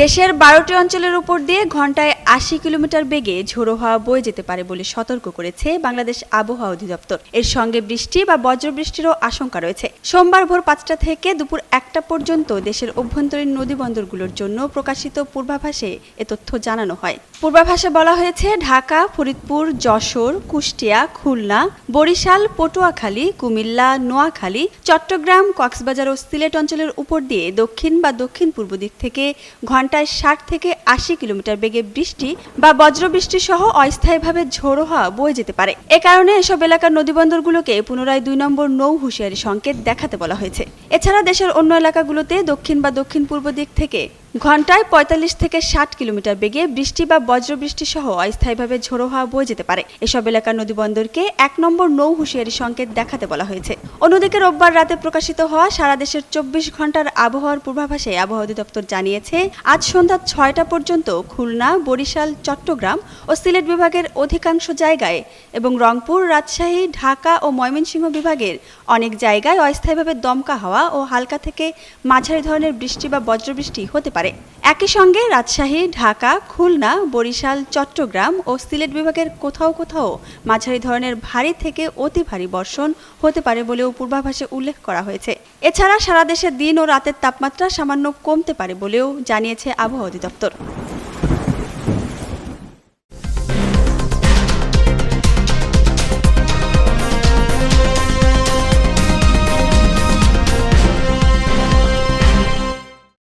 দেশের ১২টি অঞ্চলের উপর দিয়ে ঘন্টায় ৮০ কিলোমিটার বেগে ঝোড়ো হাওয়া বয়ে যেতে পারে বলে সতর্ক করেছে বাংলাদেশ আবহাওয়া অধিদপ্তর। এর সঙ্গে বৃষ্টি বা বজ্রবৃষ্টিরও আশঙ্কা রয়েছে। সোমবার ভোর ৫টা থেকে দুপুর ১টা পর্যন্ত দেশের অভ্যন্তরীণ নদীবন্দরগুলোর জন্য প্রকাশিত পূর্বাভাসে এ তথ্য জানানো হয়। পূর্বাভাসে বলা হয়েছে, ঢাকা, ফরিদপুর, যশোর, কুষ্টিয়া, খুলনা, বরিশাল, পটুয়াখালী, কুমিল্লা, নোয়াখালী, চট্টগ্রাম, কক্সবাজার ও সিলেট অঞ্চলের উপর দিয়ে দক্ষিণ বা দক্ষিণ পূর্ব দিক থেকে ঘন্টায় ৬০ থেকে ৮০ কিলোমিটার বেগে বৃষ্টি বা বজ্রবৃষ্টি সহ অস্থায়ীভাবে ঝোড়ো হাওয়া বয়ে যেতে পারে। এ কারণে এসব এলাকার নদীবন্দরগুলোকে পুনরায় ২ নম্বর নৌ হুঁশিয়ারি সংকেত দেখাতে বলা হয়েছে। এছাড়া দেশের অন্য এলাকাগুলোতে দক্ষিণ বা দক্ষিণ পূর্ব দিক থেকে ঘন্টায় ৪৫ থেকে ৬০ কিলোমিটার বেগে বৃষ্টি বা বজ্রবৃষ্টি সহ অস্থায়ীভাবে ঝোড়ো হাওয়া বয়ে যেতে পারে। এসব এলাকার নদীবন্দরকে ১ নম্বর নৌ হুঁশিয়ারি সংকেত দেখাতে বলা হয়েছে। অন্যদিকে রোববার রাতে প্রকাশিত হওয়া সারা দেশের ২৪ ঘন্টার আবহাওয়ার পূর্বাভাসে আবহাওয়া অধিদপ্তর জানিয়েছে, আজ সন্ধ্যা ৬টা পর্যন্ত খুলনা, বরিশাল, চট্টগ্রাম ও সিলেট বিভাগের অধিকাংশ জায়গায় এবং রংপুর, রাজশাহী, ঢাকা ও ময়মনসিংহ বিভাগের অনেক জায়গায় অস্থায়ীভাবে দমকা হাওয়া ও হালকা থেকে মাঝারি ধরনের বৃষ্টি বা বজ্রবৃষ্টি হতে পারে। একই সঙ্গে রাজশাহী, ঢাকা, খুলনা, বরিশাল, চট্টগ্রাম ও সিলেট বিভাগের কোথাও কোথাও মাঝারি ধরনের ভারী থেকে অতি ভারী বর্ষণ হতে পারে বলেও পূর্বাভাসে উল্লেখ করা হয়েছে। এছাড়া সারা দেশে দিন ও রাতের তাপমাত্রা সামান্য কমতে পারে বলেও জানিয়েছে আবহাওয়া অধিদপ্তর।